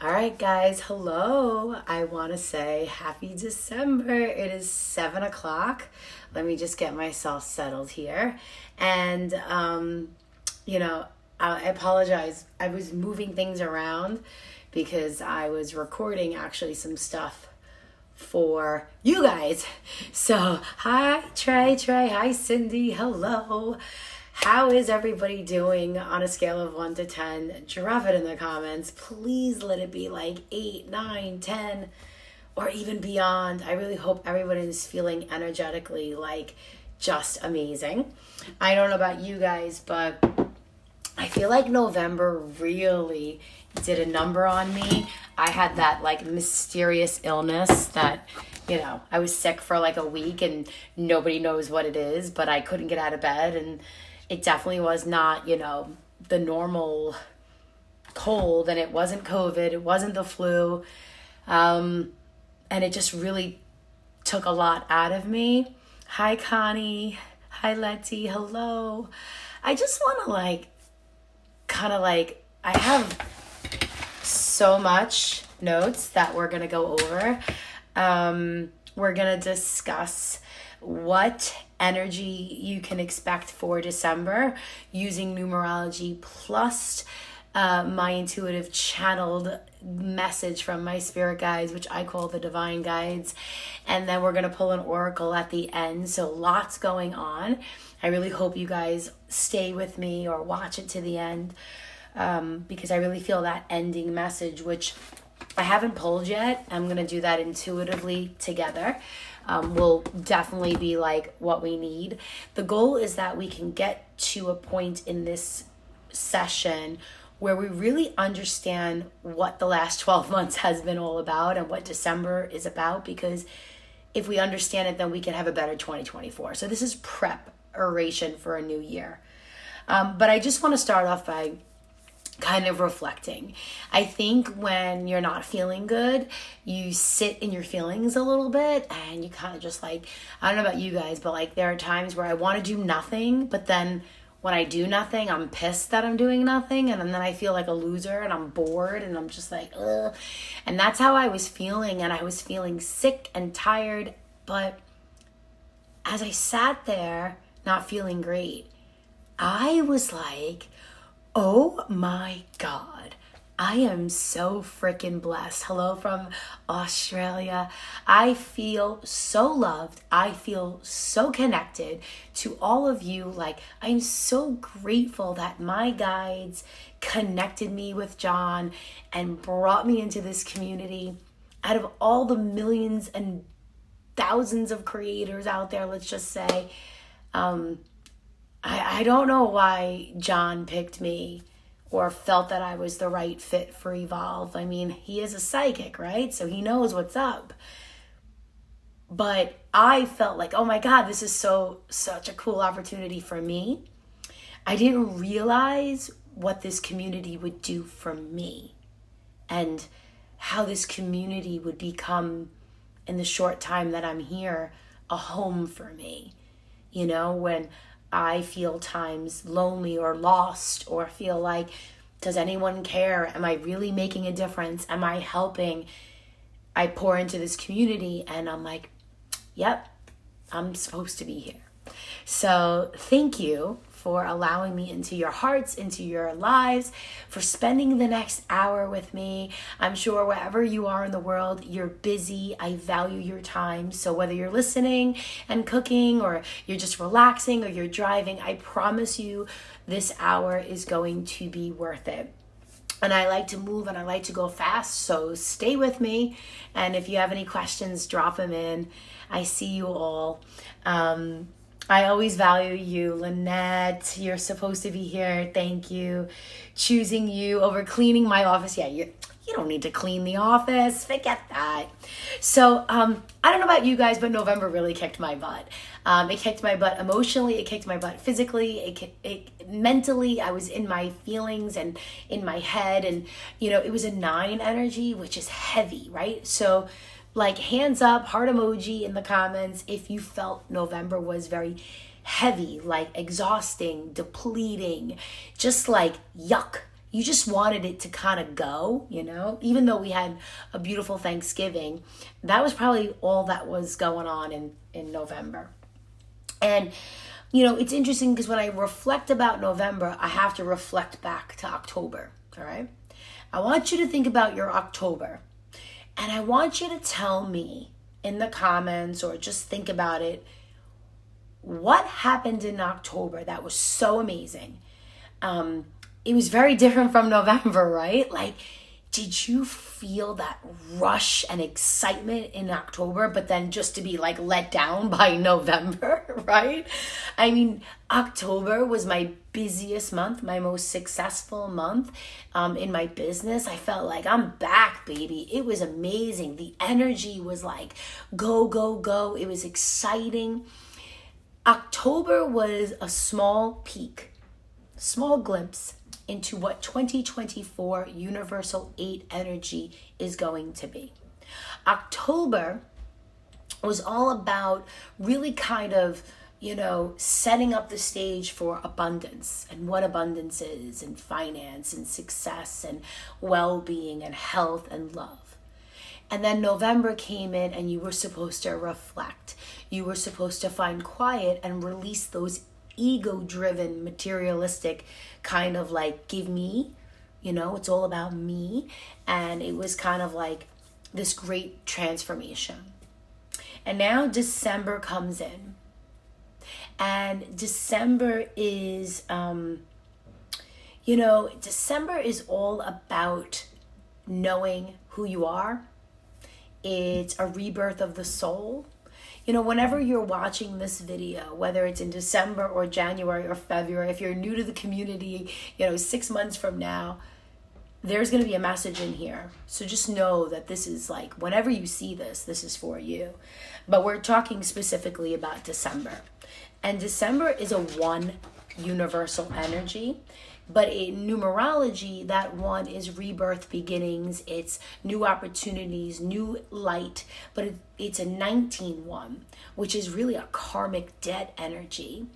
All right, guys, hello. I want to say happy December. It is 7 o'clock. Let me just get myself settled here. And, I apologize. I was moving things around because I was recording actually some stuff for you guys. So, hi, Trey. Hi, Cindy. Hello. How is everybody doing on a scale of 1 to 10? Drop it in the comments. Please let it be like 8, 9, 10, or even beyond. I really hope everyone is feeling energetically like just amazing. I don't know about you guys, but I feel like November really did a number on me. I had that like mysterious illness that, I was sick for like a week and nobody knows what it is, but I couldn't get out of bed, and it definitely was not, the normal cold, and it wasn't COVID, it wasn't the flu. And it just really took a lot out of me. Hi, Connie. Hi, Letty. Hello. I just want to I have so much notes that we're going to go over. We're going to discuss what energy you can expect for December using numerology plus my intuitive channeled message from my spirit guides, which I call the divine guides. And then we're going to pull an oracle at the end. So lots going on. I really hope you guys stay with me or watch it to the end, because I really feel that ending message, which I haven't pulled yet. I'm going to do that intuitively together. Will definitely be like what we need. The goal is that we can get to a point in this session where we really understand what the last 12 months has been all about and what December is about, because if we understand it, then we can have a better 2024. So this is preparation for a new year. But I just want to start off by kind of reflecting. I think when you're not feeling good, you sit in your feelings a little bit and you kind of just I don't know about you guys, but there are times where I want to do nothing, but then when I do nothing, I'm pissed that I'm doing nothing, and then I feel like a loser and I'm bored and I'm just like, ugh. And that's how I was feeling, and I was feeling sick and tired. But as I sat there not feeling great, I was like, oh my God, I am so freaking blessed. Hello from Australia. I feel so loved. I feel so connected to all of you. I'm so grateful that my guides connected me with John and brought me into this community. Out of all the millions and thousands of creators out there, let's just say, I don't know why John picked me or felt that I was the right fit for Evolve. I mean, he is a psychic, right? So he knows what's up. But I felt like, oh my God, this is such a cool opportunity for me. I didn't realize what this community would do for me and how this community would become, in the short time that I'm here, a home for me. When I feel times lonely or lost, or feel like, does anyone care? Am I really making a difference? Am I helping? I pour into this community and I'm like, yep, I'm supposed to be here. So thank you for allowing me into your hearts, into your lives, for spending the next hour with me. I'm sure wherever you are in the world, you're busy. I value your time. So whether you're listening and cooking, or you're just relaxing, or you're driving, I promise you this hour is going to be worth it. And I like to move and I like to go fast, so stay with me. And if you have any questions, drop them in. I see you all. I always value you. Lynette, you're supposed to be here. Thank you. Choosing you over cleaning my office. Yeah, you don't need to clean the office. Forget that. So I don't know about you guys, but November really kicked my butt. It kicked my butt emotionally. It kicked my butt physically. It mentally. I was in my feelings and in my head. And, it was a 9 energy, which is heavy, right? So hands up, heart emoji in the comments if you felt November was very heavy, exhausting, depleting, just yuck, you just wanted it to kind of go, even though we had a beautiful Thanksgiving. That was probably all that was going on in November. And, it's interesting because when I reflect about November, I have to reflect back to October, all right? I want you to think about your October, and I want you to tell me in the comments or just think about it, what happened in October that was so amazing? It was very different from November, right? Like, did you feel that rush and excitement in October, but then just to be like let down by November, right? I mean, October was my busiest month, my most successful month in my business. I felt like I'm back, baby. It was amazing. The energy was like, go, go, go. It was exciting. October was a small peak, small glimpse into what 2024 Universal 8 energy is going to be. October was all about really kind of, setting up the stage for abundance and what abundance is, and finance and success and well-being and health and love. And then November came in and you were supposed to reflect. You were supposed to find quiet and release those ego-driven, materialistic kind of like, give me, it's all about me. And it was kind of like this great transformation. And now December comes in. And December is, December is all about knowing who you are. It's a rebirth of the soul. Whenever you're watching this video, whether it's in December or January or February, if you're new to the community, 6 months from now, there's going to be a message in here. So just know that this is like, whenever you see this, this is for you. But we're talking specifically about December. And December is a 1 universal energy. But in numerology, that 1 is rebirth, beginnings, it's new opportunities, new light, but it's a 19-1, which is really a karmic debt energy,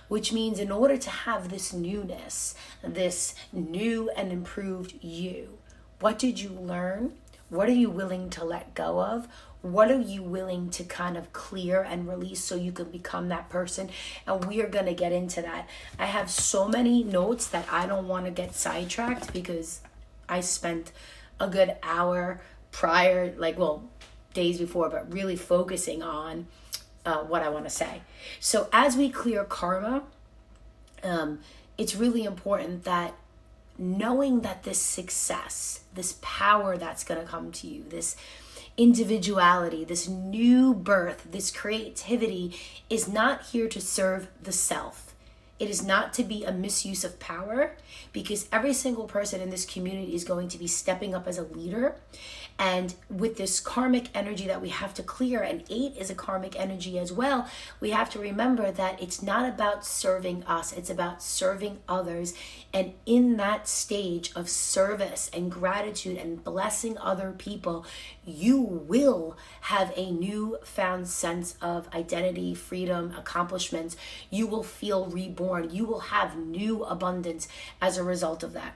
which means in order to have this newness, this new and improved you, what did you learn? What are you willing to let go of? What are you willing to kind of clear and release so you can become that person? And we are going to get into that. I have so many notes that I don't want to get sidetracked because I spent a good hour prior, days before, but really focusing on what I want to say. So as we clear karma, it's really important that knowing that this success, this power that's going to come to you, this individuality, this new birth, this creativity is not here to serve the self. It is not to be a misuse of power, because every single person in this community is going to be stepping up as a leader. And with this karmic energy that we have to clear, and 8 is a karmic energy as well, we have to remember that it's not about serving us, it's about serving others. And in that stage of service and gratitude and blessing other people, you will have a newfound sense of identity, freedom, accomplishments. You will feel reborn. You will have new abundance as a result of that.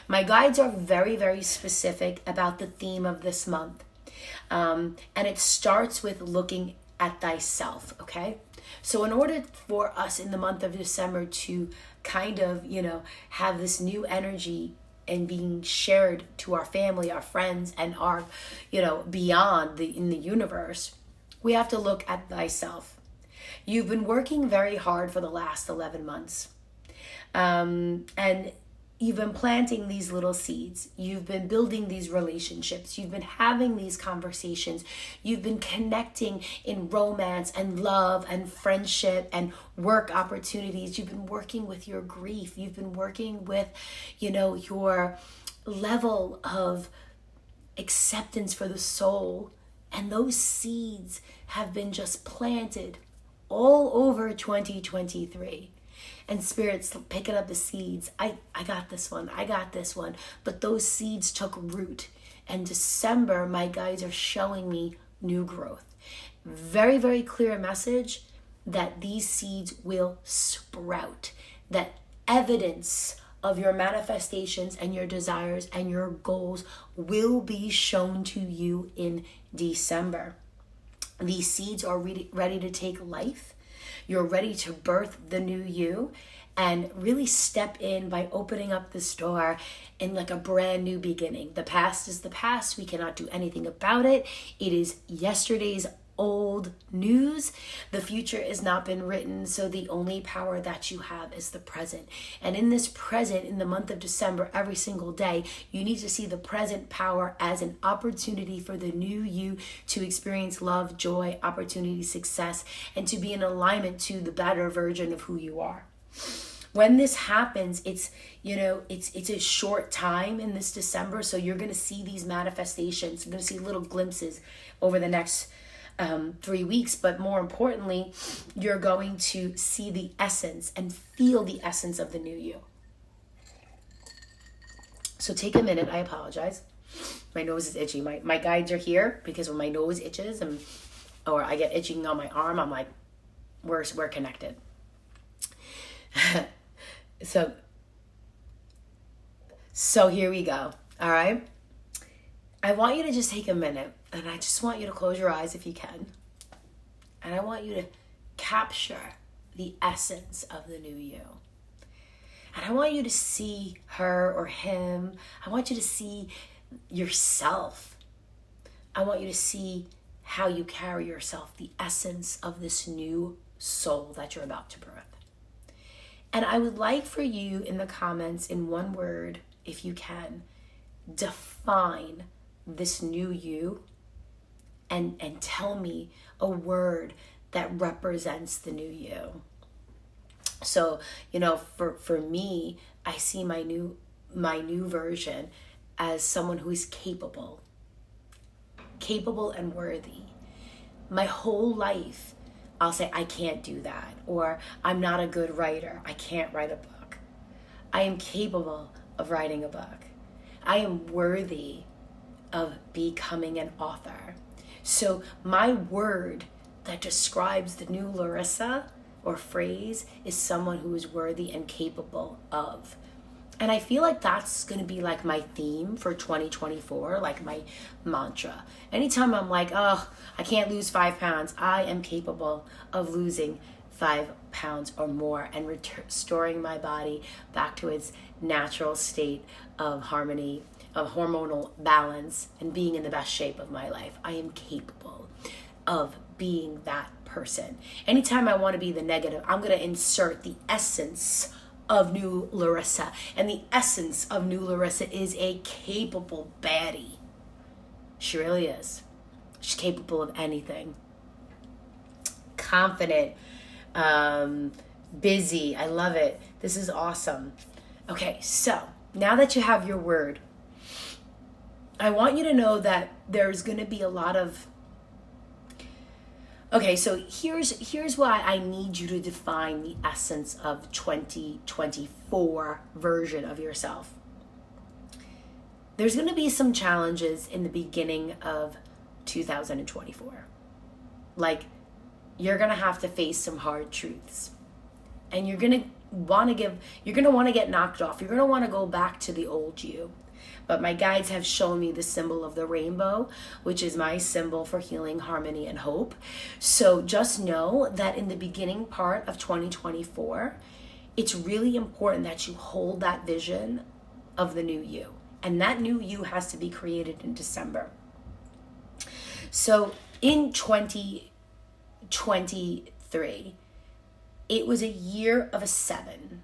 My guides are very, very specific about the theme of this month. And it starts with looking at thyself, okay? So in order for us in the month of December to kind of, have this new energy and being shared to our family, our friends, and our, beyond in the universe, we have to look at thyself. You've been working very hard for the last 11 months. And you've been planting these little seeds. You've been building these relationships. You've been having these conversations. You've been connecting in romance and love and friendship and work opportunities. You've been working with your grief. You've been working with, your level of acceptance for the soul. And those seeds have been just planted all over 2023. And Spirit's picking up the seeds. I got this one. I got this one. But those seeds took root. And December, my guides are showing me new growth. Very, very clear message that these seeds will sprout. That evidence of your manifestations and your desires and your goals will be shown to you in December. These seeds are ready to take life. You're ready to birth the new you and really step in by opening up this door in like a brand new beginning. The past is the past. We cannot do anything about it. It is yesterday's old news. The future has not been written, so the only power that you have is the present. And in this present, in the month of December, every single day, you need to see the present power as an opportunity for the new you to experience love, joy, opportunity, success, and to be in alignment to the better version of who you are. When this happens, it's a short time in this December, so you're going to see these manifestations. You're going to see little glimpses over the next 3 weeks, but more importantly, you're going to see the essence and feel the essence of the new you. So take a minute. I apologize. My nose is itchy. My guides are here because when my nose itches or I get itching on my arm, I'm like, we're connected. So here we go. All right. I want you to just take a minute, and I just want you to close your eyes if you can. And I want you to capture the essence of the new you. And I want you to see her or him. I want you to see yourself. I want you to see how you carry yourself, the essence of this new soul that you're about to birth. And I would like for you in the comments, in one word, if you can, define this new you and tell me a word that represents the new you. So, for me, I see my new version as someone who is capable and worthy. My whole life, I'll say, I can't do that, or I'm not a good writer. I can't write a book. I am capable of writing a book. I am worthy of becoming an author. So my word that describes the new Larissa or phrase is someone who is worthy and capable of. And I feel like that's going to be like my theme for 2024, like my mantra. Anytime I'm like, oh, I can't lose 5 pounds, I am capable of losing 5 pounds or more and restoring my body back to its natural state of harmony, of hormonal balance, and being in the best shape of my life. I am capable of being that person. Anytime I want to be the negative, I'm going to insert the essence of new Larissa. And the essence of new Larissa is a capable baddie. She really is. She's capable of anything. Confident, busy. I love it. This is awesome. Okay, so now that you have your word, I want you to know that there's going to be a lot of... Okay, so here's why I need you to define the essence of 2024 version of yourself. There's going to be some challenges in the beginning of 2024. Like, you're going to have to face some hard truths. And you're going to want to get knocked off. You're going to want to go back to the old you. But my guides have shown me the symbol of the rainbow, which is my symbol for healing, harmony, and hope. So just know that in the beginning part of 2024, it's really important that you hold that vision of the new you. And that new you has to be created in December. So in 2023, it was a year of a 7.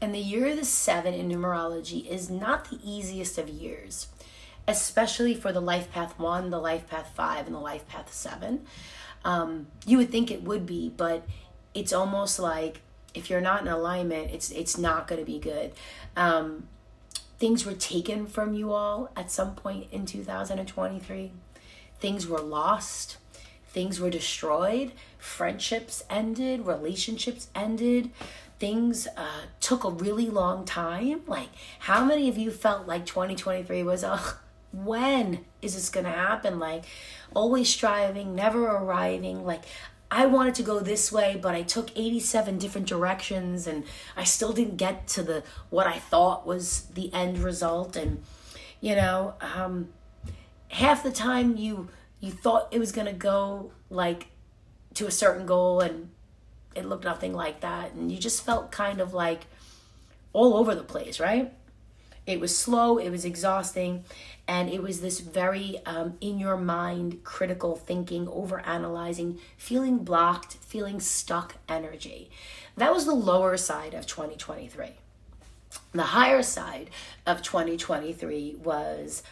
And the year of the 7 in numerology is not the easiest of years, especially for the life path 1, the life path 5, and the life path 7. You would think it would be, but it's almost like if you're not in alignment, it's not going to be good. Things were taken from you all at some point in 2023. Things were lost. Things were destroyed. Friendships ended. Relationships ended. Things took a really long time. Like, how many of you felt like 2023 was, when is this going to happen? Like, always striving, never arriving. Like, I wanted to go this way, but I took 87 different directions and I still didn't get to the what I thought was the end result. And half the time you thought it was gonna go like to a certain goal, and it looked nothing like that, and you just felt kind of like all over the place, right? It was slow, it was exhausting, and it was this very in your mind, critical thinking, over analyzing, feeling blocked, feeling stuck energy. That was the lower side of 2023. The higher side of 2023 was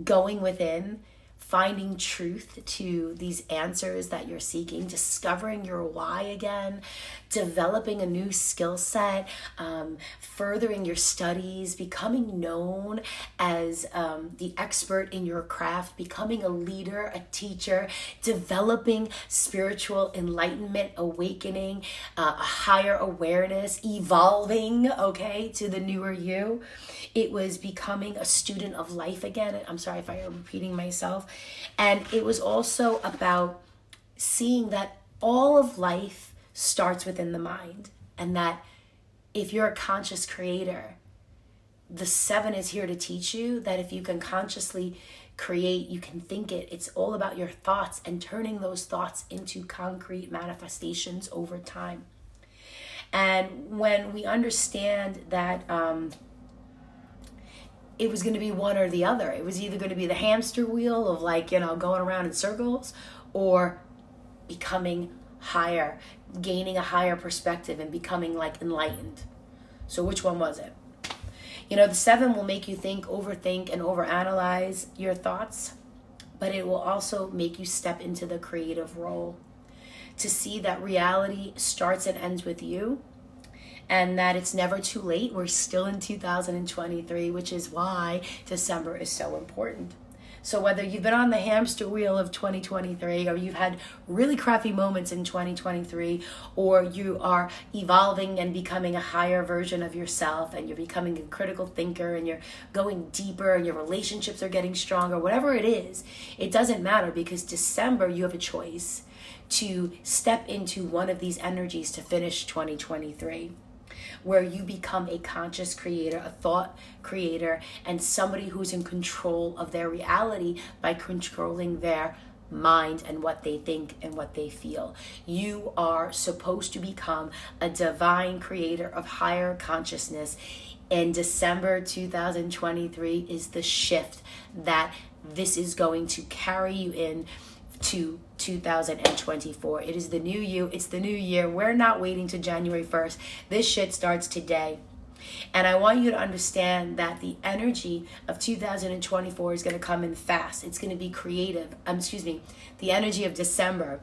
going within, finding truth to these answers that you're seeking, discovering your why again, developing a new skill set, furthering your studies, becoming known as the expert in your craft, becoming a leader, a teacher, developing spiritual enlightenment, awakening, a higher awareness, evolving, okay, to the newer you. It was becoming a student of life again. I'm sorry if I am repeating myself. And it was also about seeing that all of life starts within the mind, and that if you're a conscious creator, the 7 is here to teach you that if you can consciously create, you can think it. It's all about your thoughts and turning those thoughts into concrete manifestations over time. And when we understand that it was going to be one or the other. It was either going to be the hamster wheel of going around in circles, or becoming higher, gaining a higher perspective and becoming enlightened. So which one was it? The 7 will make you think, overthink, and overanalyze your thoughts, but it will also make you step into the creative role to see that reality starts and ends with you, and that it's never too late. We're still in 2023, which is why December is so important. So whether you've been on the hamster wheel of 2023, or you've had really crappy moments in 2023, or you are evolving and becoming a higher version of yourself, and you're becoming a critical thinker, and you're going deeper, and your relationships are getting stronger, whatever it is, it doesn't matter, because December, you have a choice to step into one of these energies to finish 2023. Where you become a conscious creator, a thought creator, and somebody who's in control of their reality by controlling their mind and what they think and what they feel. You are supposed to become a divine creator of higher consciousness. And December 2023 is the shift that this is going to carry you in to 2024. It is the new you. It's the new year. We're not waiting to January 1st. This shit starts today. And I want you to understand that the energy of 2024 is going to come in fast. It's going to be creative. The energy of December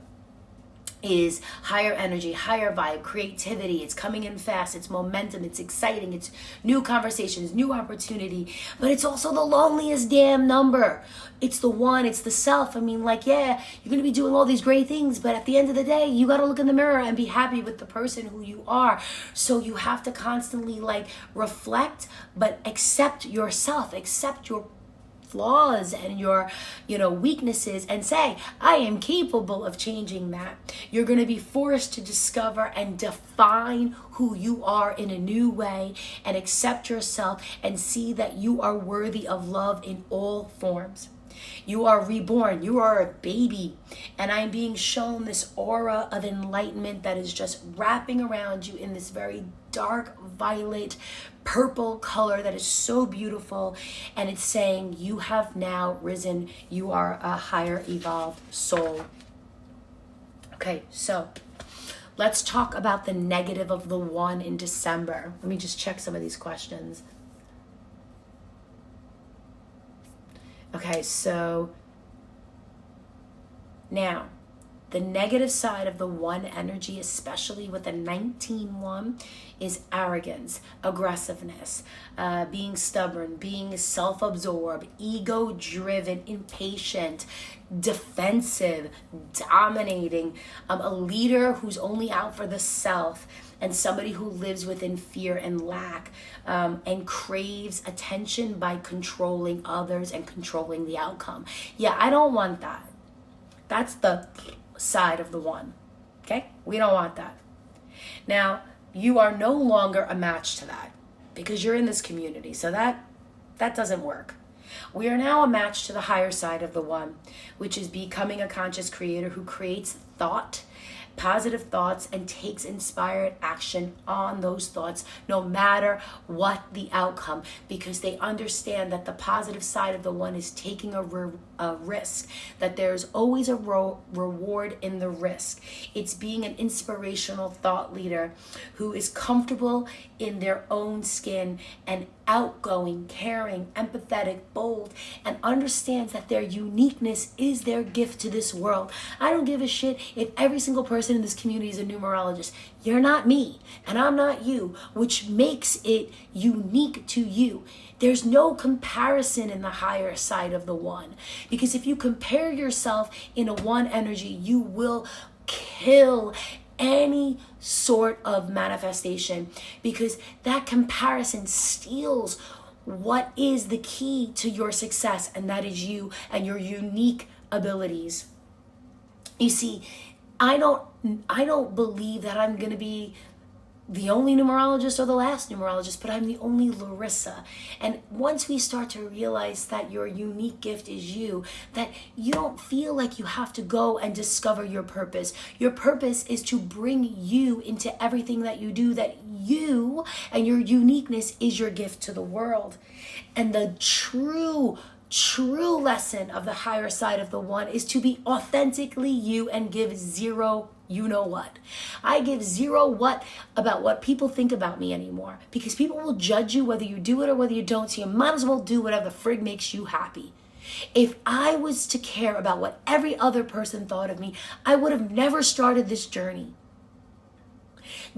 is higher energy, higher vibe, creativity. It's coming in fast. It's momentum. It's exciting. It's new conversations, new opportunity. But it's also the loneliest damn number. It's the one. It's the self. You're going to be doing all these great things, but at the end of the day, you got to look in the mirror and be happy with the person who you are. So you have to constantly reflect, but accept yourself, accept your flaws and your weaknesses, and say, I am capable of changing that. You're going to be forced to discover and define who you are in a new way, and accept yourself and see that you are worthy of love in all forms. You are reborn. You are a baby. And I'm being shown this aura of enlightenment that is just wrapping around you in this very dark violet purple color that is so beautiful. And it's saying you have now risen. You are a higher evolved soul. Okay, so let's talk about the negative of the 1 in December. Let me just check some of these questions. Okay, so now the negative side of the 1 energy, especially with the 19-1, is arrogance, aggressiveness, being stubborn, being self-absorbed, ego-driven, impatient, defensive, dominating, a leader who's only out for the self, and somebody who lives within fear and lack, and craves attention by controlling others and controlling the outcome. Yeah, I don't want that. That's the side of the one. Okay? We don't want that. Now, you are no longer a match to that because you're in this community. So that doesn't work. We are now a match to the higher side of the one, which is becoming a conscious creator who creates thought, positive thoughts, and takes inspired action on those thoughts, no matter what the outcome, because they understand that the positive side of the one is taking a risk, that there's always a reward in the risk. It's being an inspirational thought leader who is comfortable in their own skin and outgoing, caring, empathetic, bold, and understands that their uniqueness is their gift to this world. I don't give a shit if every single person in this community is a numerologist. You're not me, and I'm not you, which makes it unique to you. There's no comparison in the higher side of the one, because if you compare yourself in a one energy, you will kill any sort of manifestation, because that comparison steals what is the key to your success, and that is you and your unique abilities. You see, I don't believe that I'm going to be the only numerologist or the last numerologist, but I'm the only Larissa. And once we start to realize that your unique gift is you, that you don't feel like you have to go and discover your purpose. Your purpose is to bring you into everything that you do, that you and your uniqueness is your gift to the world. And the true lesson of the higher side of the one is to be authentically you and give zero you know what. I give zero what about what people think about me anymore, because people will judge you whether you do it or whether you don't, so you might as well do whatever the frig makes you happy. If I was to care about what every other person thought of me, I would have never started this journey.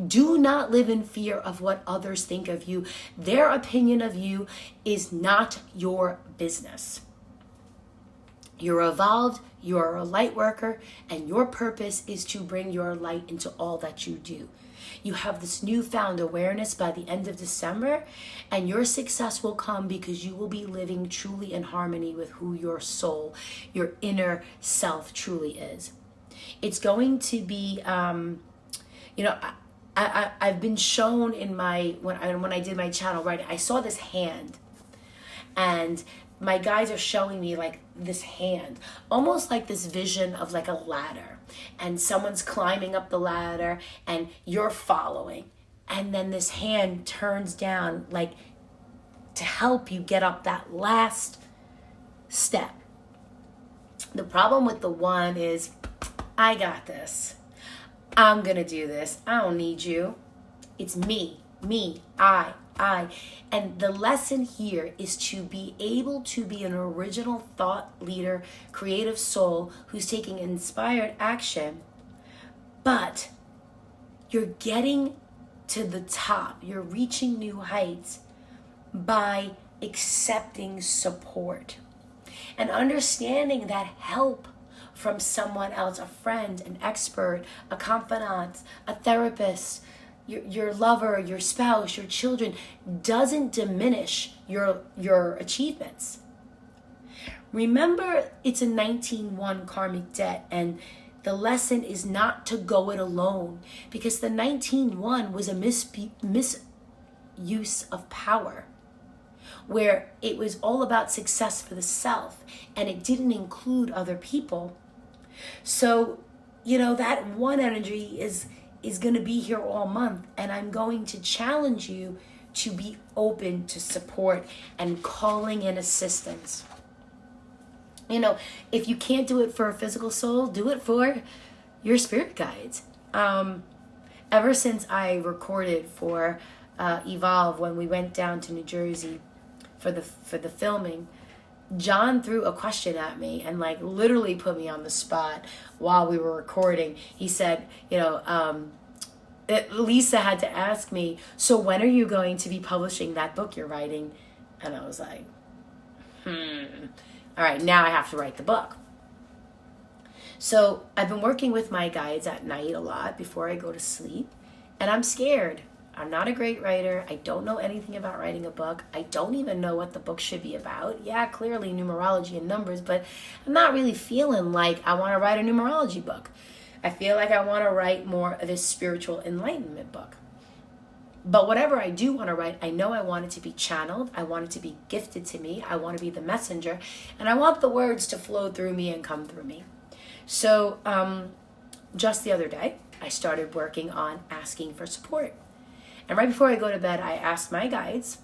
Do not live in fear of what others think of you. Their opinion of you is not your business. You're evolved, you're a light worker, and your purpose is to bring your light into all that you do. You have this newfound awareness by the end of December, and your success will come because you will be living truly in harmony with who your soul, your inner self truly is. It's going to be, I've been shown in when I did my channel, right, I saw this hand, and my guides are showing me like this hand, almost like this vision of like a ladder, and someone's climbing up the ladder and you're following, and then this hand turns down like to help you get up that last step. The problem with the one is, I got this. I'm gonna do this. I don't need you. It's me, I. And the lesson here is to be able to be an original thought leader, creative soul who's taking inspired action, but you're getting to the top. You're reaching new heights by accepting support and understanding that help from someone else, a friend, an expert, a confidant, a therapist, your lover, your spouse, your children, doesn't diminish your achievements. Remember, it's a 19-1 karmic debt, and the lesson is not to go it alone, because the 19-1 was a misuse of power, where it was all about success for the self, and it didn't include other people. So, that one energy is going to be here all month, and I'm going to challenge you to be open to support and calling in assistance. If you can't do it for a physical soul, do it for your spirit guides. Ever since I recorded for Evolve, when we went down to New Jersey for the filming, John threw a question at me and like literally put me on the spot while we were recording. He said, Lisa had to ask me, so when are you going to be publishing that book you're writing? And I was like, all right, now I have to write the book. So I've been working with my guides at night a lot before I go to sleep, and I'm scared. I'm not a great writer. I don't know anything about writing a book. I don't even know what the book should be about. Yeah, clearly numerology and numbers, but I'm not really feeling like I want to write a numerology book. I feel like I want to write more of a spiritual enlightenment book. But whatever I do want to write, I know I want it to be channeled. I want it to be gifted to me. I want to be the messenger. And I want the words to flow through me and come through me. So just the other day, I started working on asking for support. And right before I go to bed, I asked my guides,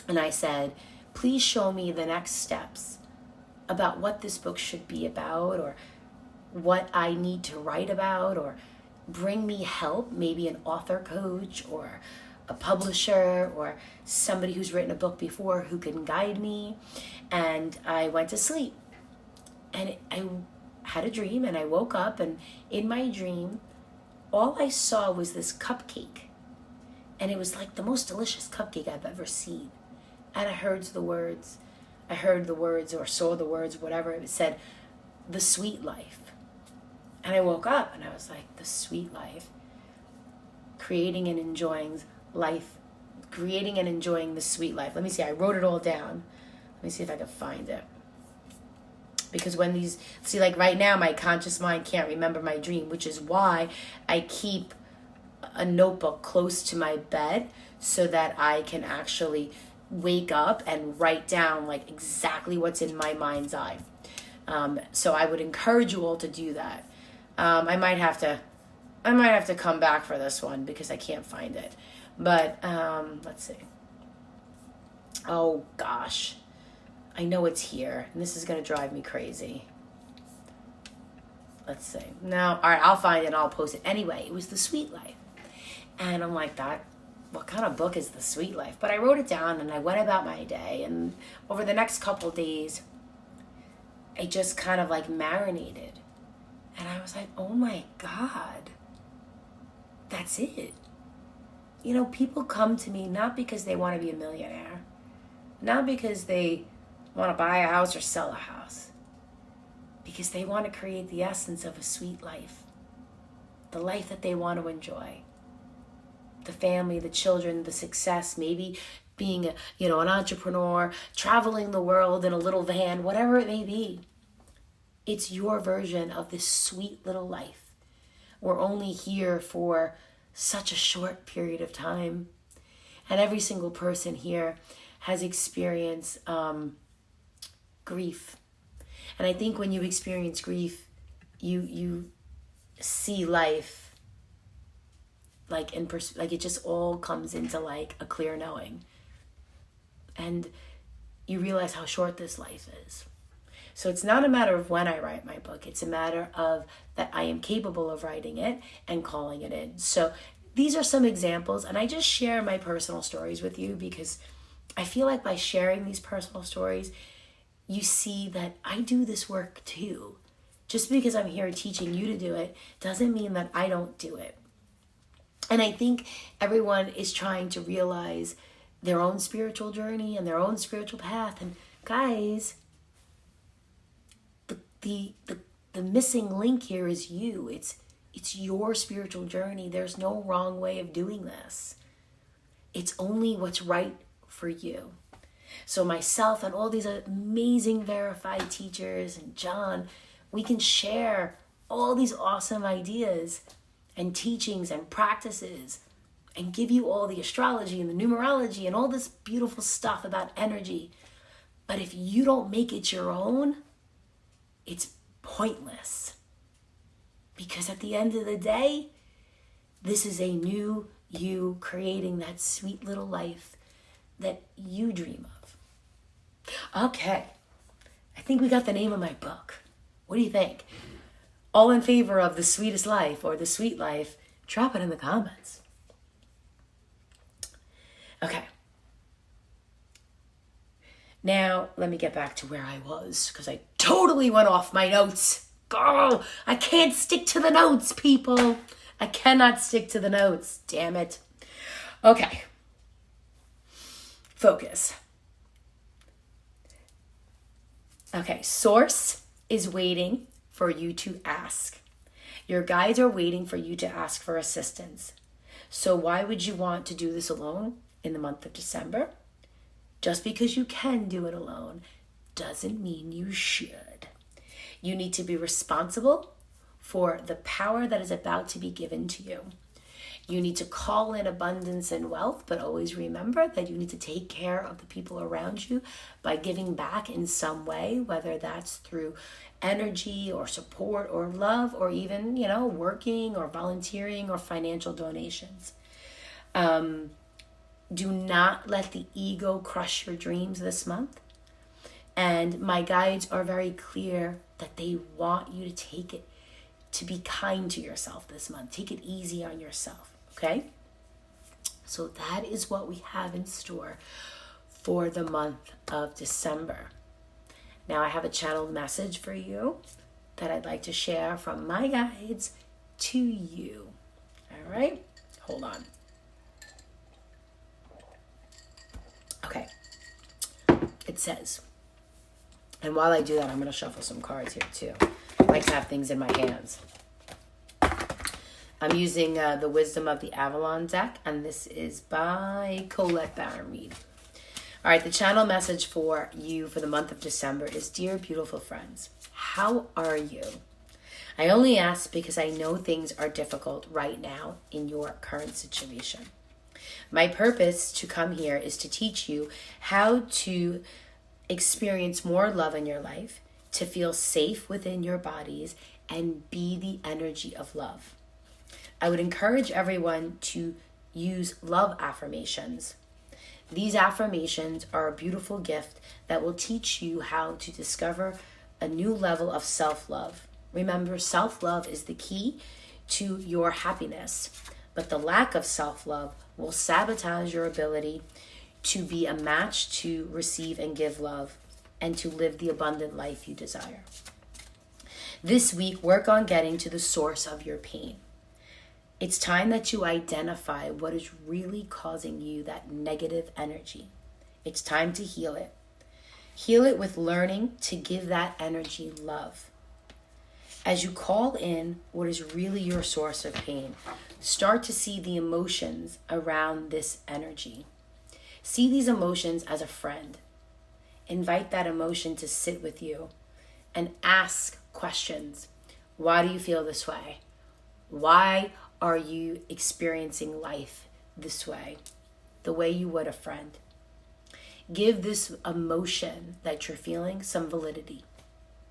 and I said, please show me the next steps about what this book should be about, or what I need to write about, or bring me help, maybe an author coach or a publisher or somebody who's written a book before who can guide me. And I went to sleep, and I had a dream, and I woke up, and in my dream, all I saw was this cupcake. And it was like the most delicious cupcake I've ever seen. And I heard the words or saw the words, whatever. It said, the sweet life. And I woke up and I was like, the sweet life. Creating and enjoying the sweet life. Let me see, I wrote it all down. Let me see if I can find it. Because like right now, my conscious mind can't remember my dream, which is why I keep a notebook close to my bed so that I can actually wake up and write down like exactly what's in my mind's eye. So I would encourage you all to do that. I might have to come back for this one because I can't find it. But let's see. Oh gosh, I know it's here, and this is gonna drive me crazy. Let's see. No, all right, I'll find it and I'll post it. Anyway, it was the sweet life. And I'm like, what kind of book is the sweet life? But I wrote it down and I went about my day. And over the next couple days, I just kind of like marinated. And I was like, oh my God, that's it. You know, people come to me not because they want to be a millionaire, not because they want to buy a house or sell a house, because they want to create the essence of a sweet life, the life that they want to enjoy. The family, the children, the success, maybe being an entrepreneur, traveling the world in a little van, whatever it may be. It's your version of this sweet little life. We're only here for such a short period of time. And every single person here has experienced grief. And I think when you experience grief, you see life like it just all comes into like a clear knowing, and you realize how short this life is. So it's not a matter of when I write my book, it's a matter of that I am capable of writing it and calling it in. So these are some examples, and I just share my personal stories with you because I feel like by sharing these personal stories, you see that I do this work too. Just because I'm here teaching you to do it doesn't mean that I don't do it. And I think everyone is trying to realize their own spiritual journey and their own spiritual path. And guys, the missing link here is you. It's your spiritual journey. There's no wrong way of doing this. It's only what's right for you. So myself and all these amazing verified teachers and John, we can share all these awesome ideas and teachings and practices and give you all the astrology and the numerology and all this beautiful stuff about energy. But if you don't make it your own, it's pointless. Because at the end of the day, this is a new you creating that sweet little life that you dream of. Okay, I think we got the name of my book. What do you think? All in favor of the sweetest life or the sweet life, drop it in the comments. Okay. Now, let me get back to where I was because I totally went off my notes. Girl, I can't stick to the notes, people. I cannot stick to the notes. Damn it. Okay. Focus. Okay, source is waiting for you to ask. Your guides are waiting for you to ask for assistance. So why would you want to do this alone in the month of December? Just because you can do it alone doesn't mean you should. You need to be responsible for the power that is about to be given to you. You need to call in abundance and wealth, but always remember that you need to take care of the people around you by giving back in some way, whether that's through energy or support or love, or even, working or volunteering or financial donations. Do not let the ego crush your dreams this month. And my guides are very clear that they want you to be kind to yourself this month. Take it easy on yourself, okay? So that is what we have in store for the month of December. Now I have a channeled message for you that I'd like to share from my guides to you. All right? Hold on. Okay. It says, and while I do that, I'm going to shuffle some cards here too. I like to have things in my hands. I'm using the Wisdom of the Avalon deck, and this is by Colette Baron Reed. All right, the channel message for you for the month of December is, Dear beautiful friends, how are you? I only ask because I know things are difficult right now in your current situation. My purpose to come here is to teach you how to experience more love in your life, to feel safe within your bodies, and be the energy of love. I would encourage everyone to use love affirmations. These affirmations are a beautiful gift that will teach you how to discover a new level of self-love. Remember, self-love is the key to your happiness, but the lack of self-love will sabotage your ability to be a match to receive and give love and to live the abundant life you desire. This week, work on getting to the source of your pain. It's time that you identify what is really causing you that negative energy. It's time to heal it. Heal it with learning to give that energy love. As you call in what is really your source of pain, start to see the emotions around this energy. See these emotions as a friend. Invite that emotion to sit with you and ask questions. Why do you feel this way? Why are you experiencing life this way, the way you would a friend? Give this emotion that you're feeling some validity,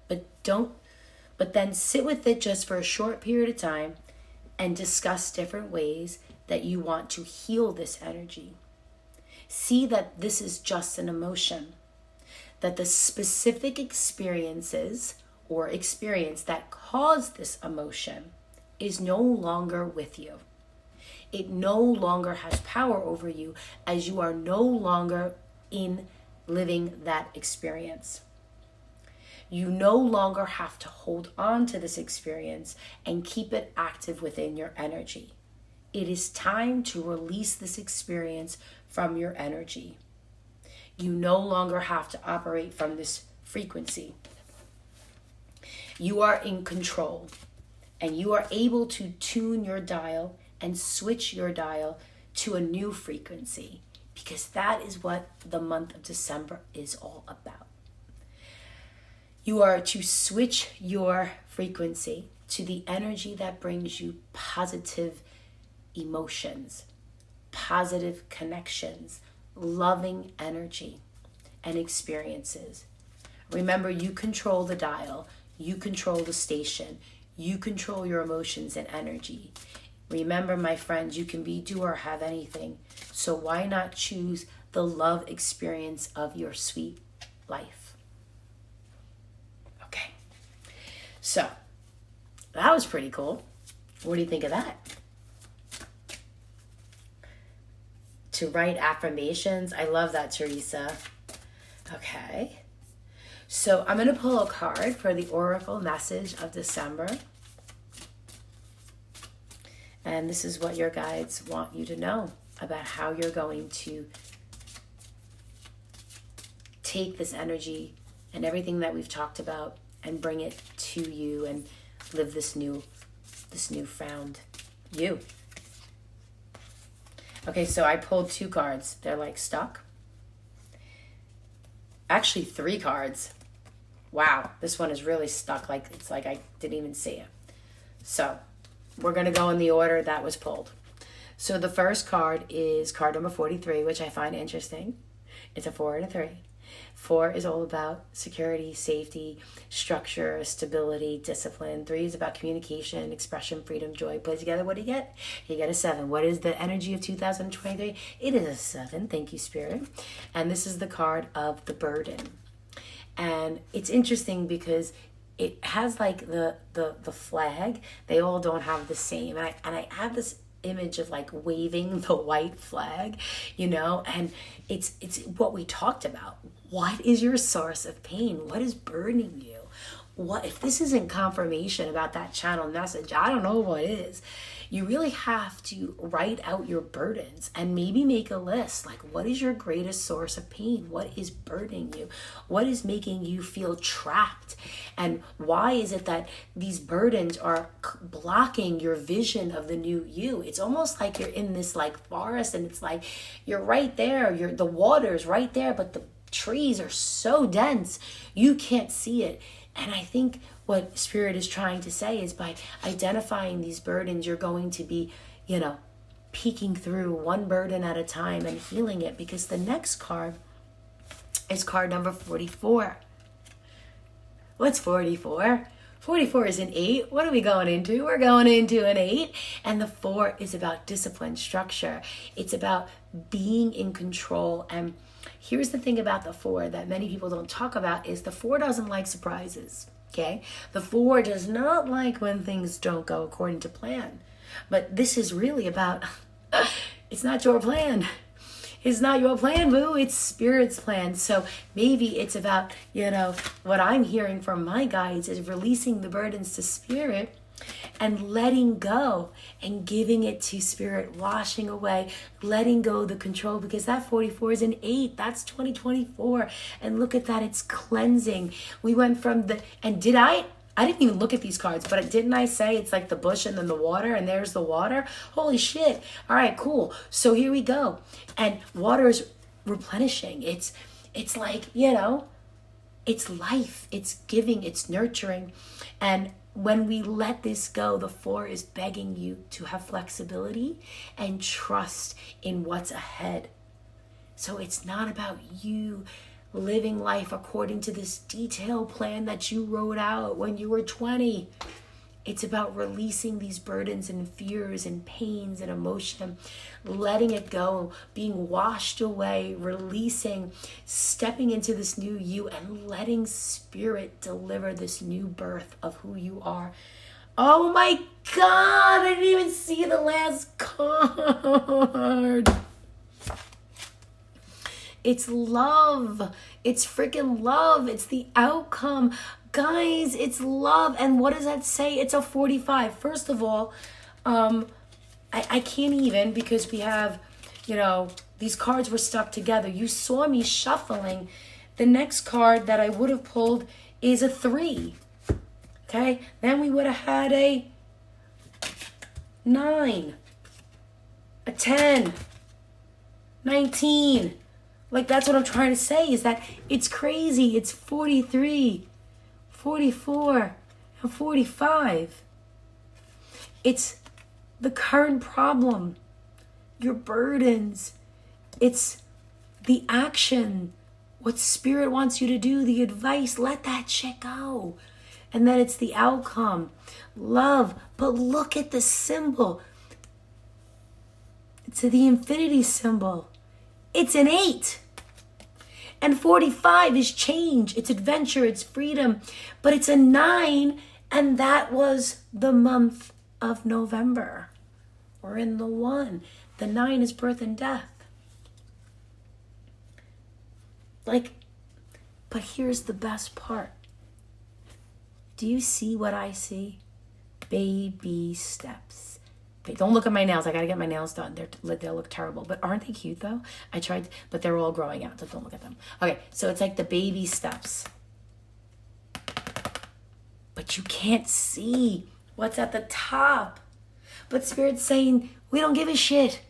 but then sit with it just for a short period of time and discuss different ways that you want to heal this energy. See that this is just an emotion, that the specific experiences or experience that caused this emotion is no longer with you. It no longer has power over you, as you are no longer in living that experience. You no longer have to hold on to this experience and keep it active within your energy. It is time to release this experience from your energy. You no longer have to operate from this frequency. You are in control, and you are able to tune your dial and switch your dial to a new frequency, because that is what the month of December is all about. You are to switch your frequency to the energy that brings you positive emotions, positive connections, loving energy, and experiences. Remember, you control the dial, you control the station, you control your emotions and energy. Remember, my friends, you can be, do, or have anything. So why not choose the love experience of your sweet life? Okay. So that was pretty cool. What do you think of that? To write affirmations. I love that, Teresa. Okay. So I'm going to pull a card for the Oracle message of December. And this is what your guides want you to know about how you're going to take this energy and everything that we've talked about and bring it to you and live this newfound you. Okay, so I pulled 2 cards. They're like stuck. Actually, 3 cards. Wow, this one is really stuck. Like, it's like I didn't even see it. So we're going to go in the order that was pulled. So the first card is card number 43, which I find interesting. It's a 4 and a 3. 4 is all about security, safety, structure, stability, discipline. 3 is about communication, expression, freedom, joy. Put together, what do you get? You get a 7. What is the energy of 2023? It is a 7. Thank you, Spirit. And this is the card of the burden. And it's interesting because it has like the flag. They all don't have the same. And I have this image of like waving the white flag, you know, and it's what we talked about. What is your source of pain? What is burdening you? What if this isn't confirmation about that channel message? I don't know what is. You really have to write out your burdens and maybe make a list. Like, what is your greatest source of pain? What is burdening you? What is making you feel trapped? And why is it that these burdens are blocking your vision of the new you? It's almost like you're in this like forest, and it's like you're right there. The water's right there, but the trees are so dense you can't see it. And I think what Spirit is trying to say is by identifying these burdens, you're going to be, you know, peeking through one burden at a time and healing it, because the next card is card number 44. What's 44? 44 is an 8. What are we going into? We're going into an 8. And the 4 is about discipline, structure. It's about being in control. And here's the thing about the 4 that many people don't talk about is the 4 doesn't like surprises. Okay? The 4 does not like when things don't go according to plan. But this is really about, it's not your plan. It's not your plan, boo. It's Spirit's plan. So maybe it's about, you know, what I'm hearing from my guides is releasing the burdens to Spirit and letting go and giving it to Spirit, washing away, letting go the control, because that 44 is an 8. That's 2024. And look at that. It's cleansing. We went from and I didn't even look at these cards, but didn't I say it's like the bush and then the water, and there's the water? Holy shit. All right, cool. So here we go. And water is replenishing. It's like, you know, it's life. It's giving. It's nurturing. And when we let this go, the 4 is begging you to have flexibility and trust in what's ahead. So it's not about you living life according to this detailed plan that you wrote out when you were 20. It's about releasing these burdens and fears and pains and emotion, letting it go, being washed away, releasing, stepping into this new you, and letting Spirit deliver this new birth of who you are. Oh my God, I didn't even see the last card. It's love. It's freaking love. It's the outcome. Guys, it's love. And what does that say? It's a 45. First of all, I can't even, because we have, you know, these cards were stuck together. You saw me shuffling. The next card that I would have pulled is a 3. Okay? Then we would have had a 9, a 10, 19. Like, that's what I'm trying to say, is that it's crazy. It's 43, 44, and 45. It's the current problem, your burdens. It's the action, what Spirit wants you to do, the advice. Let that shit go. And then it's the outcome, love. But look at the symbol. It's the infinity symbol. It's an 8. And 45 is change. It's adventure. It's freedom. But it's a 9. And that was the month of November. We're in the 1. The 9 is birth and death. Like, but here's the best part. Do you see what I see? Baby steps. Don't look at my nails. I gotta get my nails done. They look terrible. But aren't they cute though? I tried, but they're all growing out, so don't look at them. Okay, so it's like the baby steps. But you can't see what's at the top. But Spirit's saying, we don't give a shit.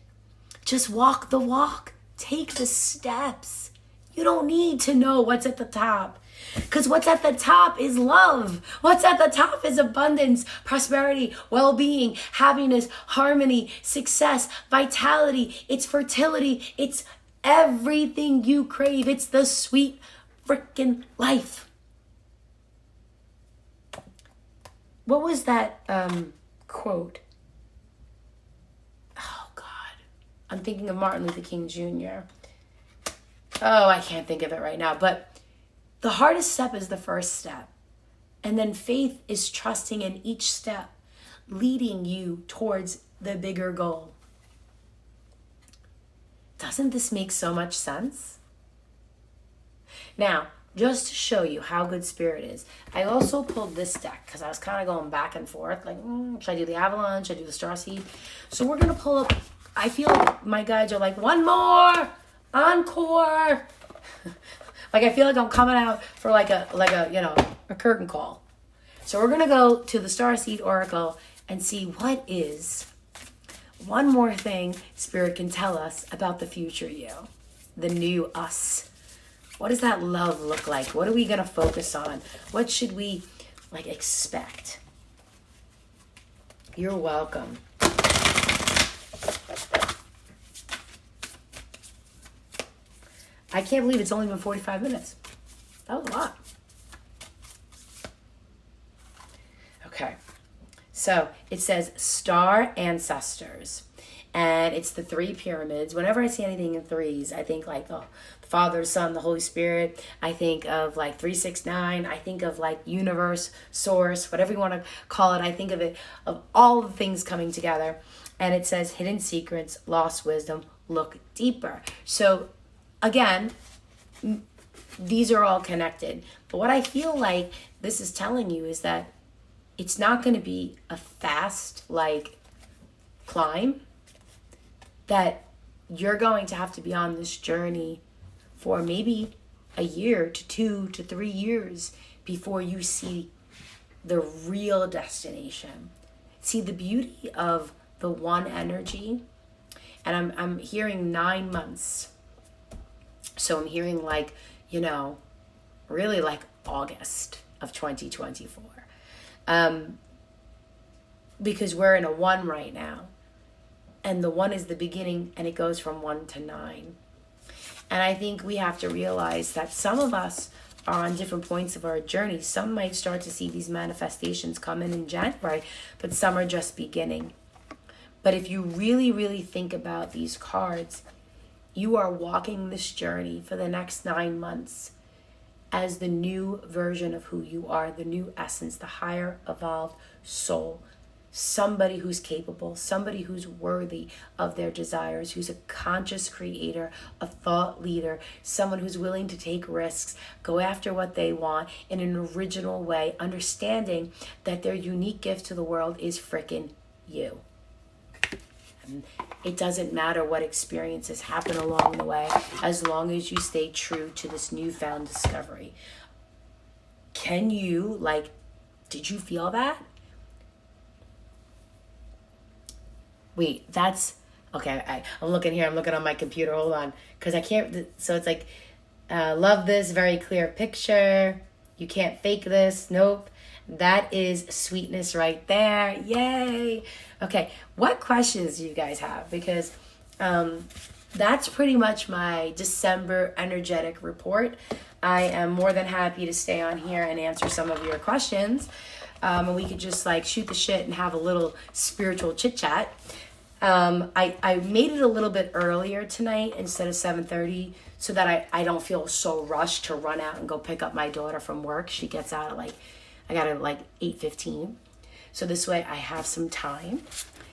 Just walk the walk. Take the steps. You don't need to know what's at the top. Because what's at the top is love. What's at the top is abundance, prosperity, well-being, happiness, harmony, success, vitality. It's fertility. It's everything you crave. It's the sweet freaking life. What was that quote? Oh, God. I'm thinking of Martin Luther King Jr. Oh, I can't think of it right now. But the hardest step is the first step. And then faith is trusting in each step, leading you towards the bigger goal. Doesn't this make so much sense? Now, just to show you how good Spirit is, I also pulled this deck because I was kind of going back and forth. Like, should I do the Avalanche? Should I do the Starseed? So we're going to pull up. I feel like my guides are like, one more, encore. Like, I feel like I'm coming out for like a a curtain call. So we're going to go to the Starseed Oracle and see what is one more thing Spirit can tell us about the future you, the new us. What does that love look like? What are we going to focus on? What should we expect? You're welcome. I can't believe it's only been 45 minutes. That was a lot. Okay. So it says star ancestors. And it's the 3 pyramids. Whenever I see anything in 3s, I think like the Father, the Son, the Holy Spirit. I think of like 369. I think of like universe, source, whatever you want to call it. I think of it, of all the things coming together. And it says hidden secrets, lost wisdom, look deeper. So again, these are all connected. But what I feel like this is telling you is that it's not going to be a fast climb. That you're going to have to be on this journey for maybe a year to 2 to 3 years before you see the real destination. See the beauty of the one energy, and I'm hearing 9 months. So I'm hearing really like August of 2024. Because we're in a 1 right now. And the 1 is the beginning, and it goes from 1 to 9. And I think we have to realize that some of us are on different points of our journey. Some might start to see these manifestations come in January, but some are just beginning. But if you really, really think about these cards, you are walking this journey for the next 9 months as the new version of who you are, the new essence, the higher evolved soul. Somebody who's capable, somebody who's worthy of their desires, who's a conscious creator, a thought leader, someone who's willing to take risks, go after what they want in an original way, understanding that their unique gift to the world is frickin' you. And it doesn't matter what experiences happen along the way, as long as you stay true to this newfound discovery. Can you, did you feel that? Wait, that's, okay, I'm looking here, I'm looking on my computer, hold on, because I can't, so it's like, love this, very clear picture, you can't fake this, nope, that is sweetness right there, yay. Okay, what questions do you guys have? Because that's pretty much my December energetic report. I am more than happy to stay on here and answer some of your questions. And we could just shoot the shit and have a little spiritual chit chat. I made it a little bit earlier tonight instead of 7:30 so that I don't feel so rushed to run out and go pick up my daughter from work. She gets out at I got it 8:15. So this way I have some time.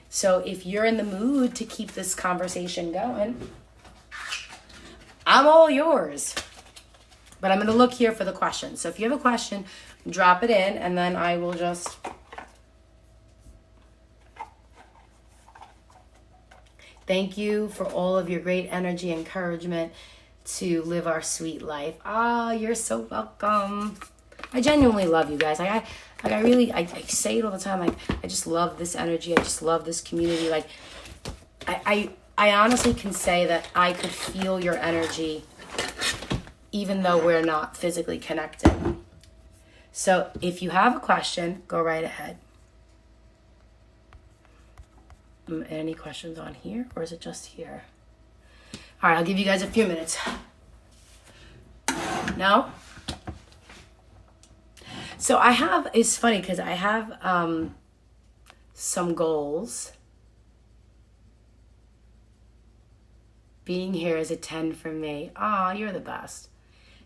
So if you're in the mood to keep this conversation going, I'm all yours. But I'm going to look here for the questions. So if you have a question, drop it in, and then I will just... Thank you for all of your great energy and encouragement to live our sweet life. You're so welcome. I genuinely love you guys. I say it all the time. I just love this energy. I just love this community. I honestly can say that I could feel your energy even though we're not physically connected. So if you have a question, go right ahead. Any questions on here, or is it just here? All right, I'll give you guys a few minutes. No? So I have, it's funny because I have some goals. Being here is a 10 for me. Aw, you're the best.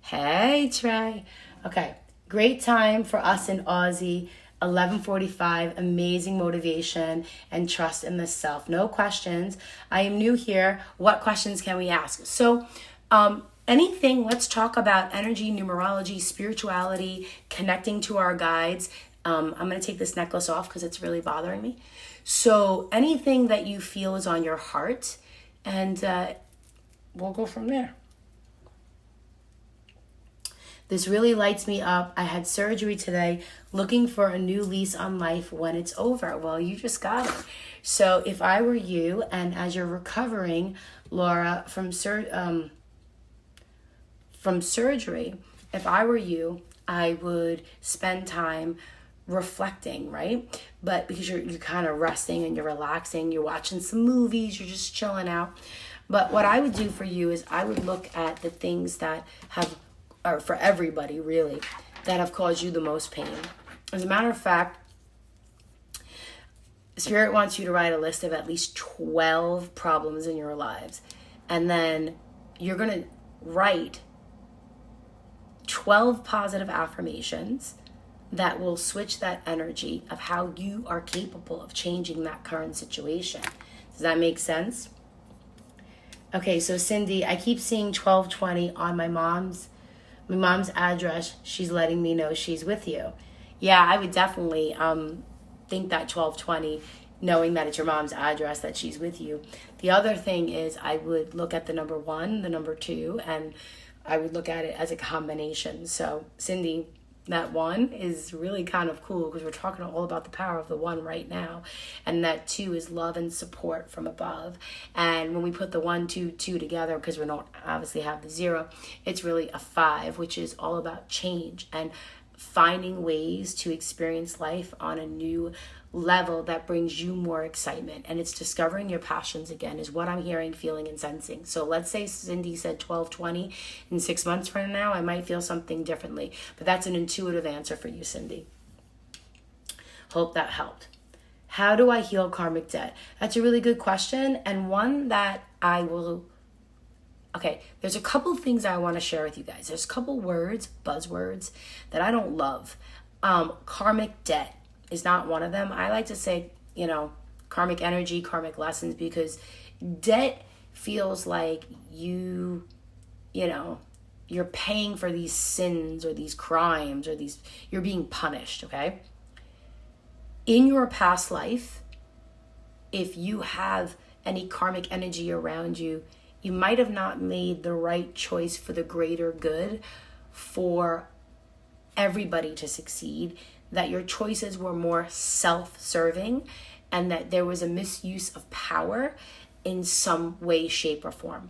Hey, Trey. Okay, great time for us in Aussie. 11:45, amazing motivation and trust in the self. No questions. I am new here. What questions can we ask? So, anything, let's talk about energy, numerology, spirituality, connecting to our guides. I'm going to take this necklace off because it's really bothering me. So anything that you feel is on your heart, and we'll go from there. This really lights me up. I had surgery today, looking for a new lease on life when it's over. Well, you just got it. So if I were you, and as you're recovering, Laura, from surgery, if I were you, I would spend time reflecting, right? But because you're kind of resting and you're relaxing, you're watching some movies, you're just chilling out. But what I would do for you is I would look at the things that have, or for everybody really, that have caused you the most pain. As a matter of fact, Spirit wants you to write a list of at least 12 problems in your lives. And then you're going to write 12 positive affirmations that will switch that energy of how you are capable of changing that current situation. Does that make sense? Okay, so Cindy, I keep seeing 1220 on my mom's address. She's letting me know she's with you. Yeah, I would definitely think that 1220, knowing that it's your mom's address, that she's with you. The other thing is I would look at the number 1, the number 2, and I would look at it as a combination. So Cindy, that 1 is really kind of cool because we're talking all about the power of the 1 right now. And that 2 is love and support from above. And when we put the 1, 2, 2 together, because we don't obviously have the 0, it's really a 5, which is all about change and finding ways to experience life on a new level that brings you more excitement. And it's discovering your passions again is what I'm hearing, feeling, and sensing. So let's say Cindy said 1220. In 6 months from now, I might feel something differently. But that's an intuitive answer for you, Cindy. Hope that helped. How do I heal karmic debt? That's a really good question, and one that I will... Okay, there's a couple of things I want to share with you guys. There's a couple words, buzzwords, that I don't love. Karmic debt is not one of them. I like to say, karmic energy, karmic lessons, because debt feels like you're paying for these sins or these crimes or you're being punished, okay? In your past life, if you have any karmic energy around you, you might have not made the right choice for the greater good for everybody to succeed, that your choices were more self-serving, and that there was a misuse of power in some way, shape, or form.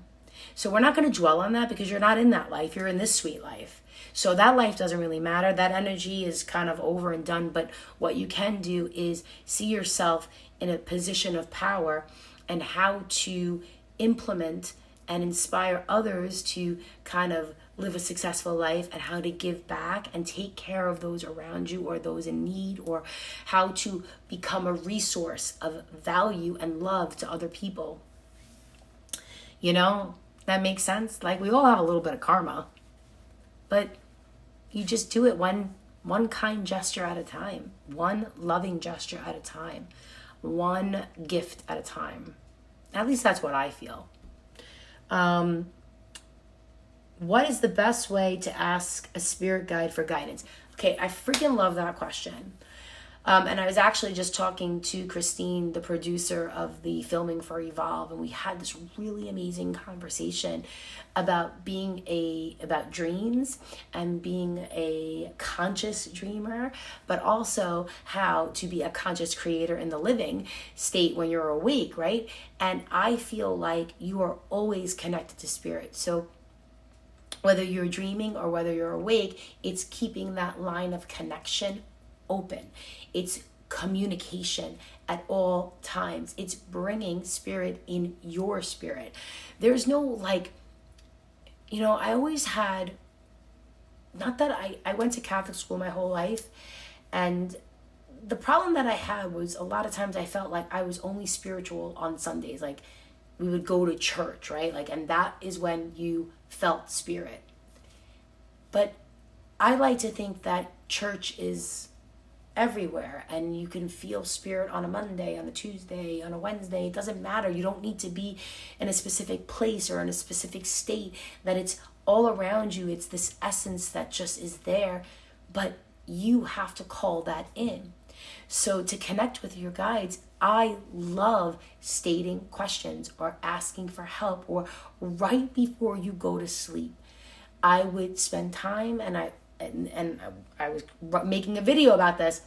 So we're not going to dwell on that because you're not in that life. You're in this sweet life. So that life doesn't really matter. That energy is kind of over and done. But what you can do is see yourself in a position of power and how to implement and inspire others to kind of live a successful life, and how to give back and take care of those around you or those in need, or how to become a resource of value and love to other people. That makes sense. Like, we all have a little bit of karma, but you just do it one kind gesture at a time, one loving gesture at a time, one gift at a time. At least that's what I feel. What is the best way to ask a spirit guide for guidance? Okay, I freaking love that question. And I was actually just talking to Christine, the producer of the filming for Evolve, and we had this really amazing conversation about about dreams and being a conscious dreamer, but also how to be a conscious creator in the living state when you're awake, right? And I feel like you are always connected to spirit. So whether you're dreaming or whether you're awake, it's keeping that line of connection open. It's communication at all times. It's bringing spirit in your spirit. There's no like, I always had, not that I went to Catholic school my whole life, and the problem that I had was a lot of times I felt like I was only spiritual on Sundays. Like we would go to church, right? Like, and that is when you felt spirit. But I like to think that church is everywhere, and you can feel spirit on a Monday, on a Tuesday, on a Wednesday. It doesn't matter. You don't need to be in a specific place or in a specific state, that it's all around you. It's this essence that just is there, but you have to call that in. So to connect with your guides, I love stating questions or asking for help, or right before you go to sleep. I would spend time, and I was making a video about this,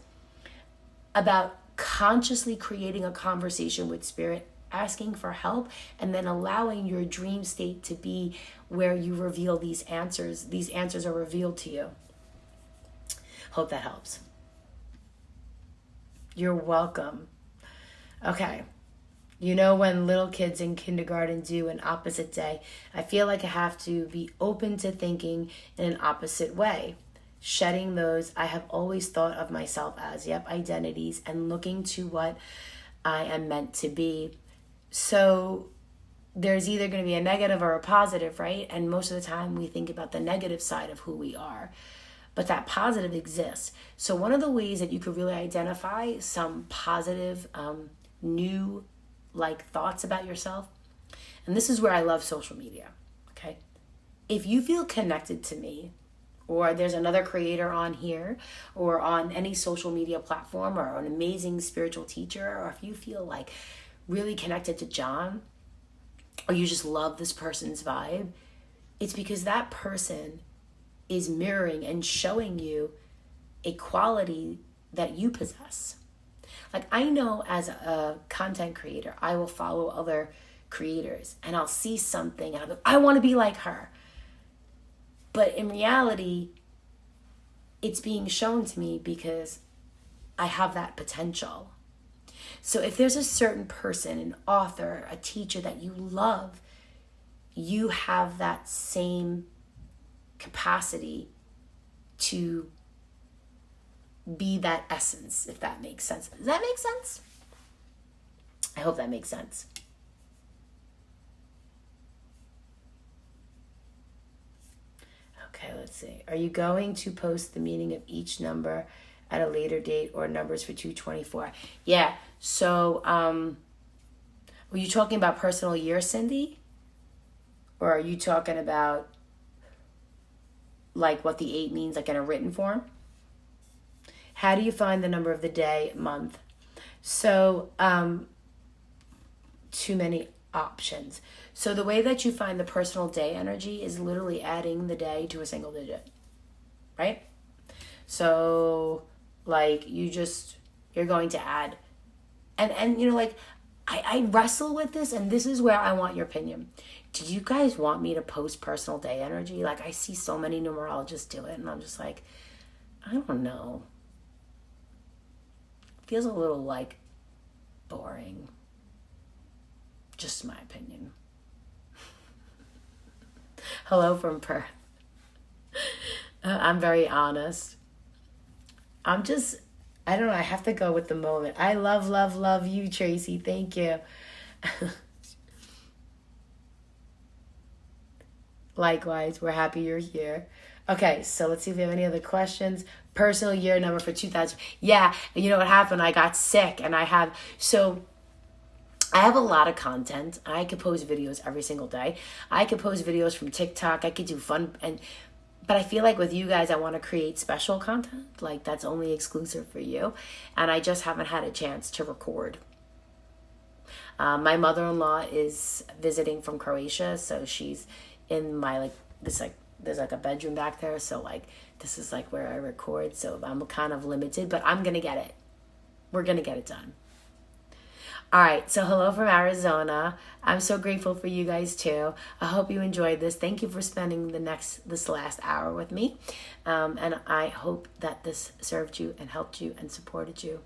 about consciously creating a conversation with spirit, asking for help, and then allowing your dream state to be where you reveal these answers. These answers are revealed to you. Hope that helps. You're welcome. Okay. When little kids in kindergarten do an opposite day, I feel like I have to be open to thinking in an opposite way. Shedding those I have always thought of myself as, identities, and looking to what I am meant to be. So there's either going to be a negative or a positive, right? And most of the time we think about the negative side of who we are, but that positive exists. So one of the ways that you could really identify some positive, new thoughts about yourself, and this is where I love social media, okay? If you feel connected to me, or there's another creator on here, or on any social media platform, or an amazing spiritual teacher, or if you feel like really connected to John, or you just love this person's vibe, it's because that person is mirroring and showing you a quality that you possess. Like, I know as a content creator, I will follow other creators and I'll see something and I'll go, I want to be like her. But in reality, it's being shown to me because I have that potential. So if there's a certain person, an author, a teacher that you love, you have that same capacity to be that essence, if that makes sense. Does that make sense? I hope that makes sense. Okay, let's see. Are you going to post the meaning of each number at a later date, or numbers for 224? Yeah. So, were you talking about personal year, Cindy? Or are you talking about what the 8 means, in a written form? How do you find the number of the day, month? So, too many options. So the way that you find the personal day energy is literally adding the day to a single digit, right? So you're going to add, and I wrestle with this, and this is where I want your opinion. Do you guys want me to post personal day energy? I see so many numerologists do it, and I'm just like, I don't know. Feels a little boring. Just my opinion. Hello from Perth. I'm very honest. I don't know, I have to go with the moment. I love you, Tracy. Thank you. Likewise, we're happy you're here. Okay, so let's see if we have any other questions. Personal year number for 2000. Yeah, and you know what happened? I got sick, and I have a lot of content. I could post videos every single day. I could post videos from TikTok. I could do fun, But I feel like with you guys, I want to create special content, like that's only exclusive for you. And I just haven't had a chance to record. My mother-in-law is visiting from Croatia, so she's in my like this like there's like a bedroom back there, so like this is like where I record, so I'm kind of limited, but I'm gonna get it. We're gonna get it done. All right, so hello from Arizona. I'm so grateful for you guys too. I hope you enjoyed this. Thank you for spending this last hour with me, and I hope that this served you and helped you and supported you.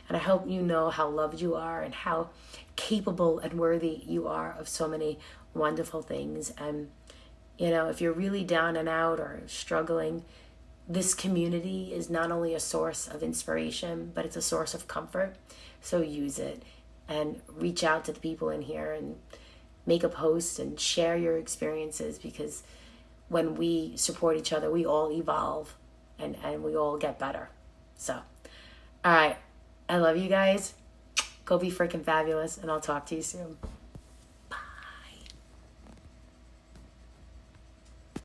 And I hope you know how loved you are and how capable and worthy you are of so many wonderful things. And, you know, if you're really down and out or struggling, this community is not only a source of inspiration, but it's a source of comfort. So use it and reach out to the people in here and make a post and share your experiences, because when we support each other, we all evolve and we all get better. So, all right. I love you guys. Go be freaking fabulous, and I'll talk to you soon.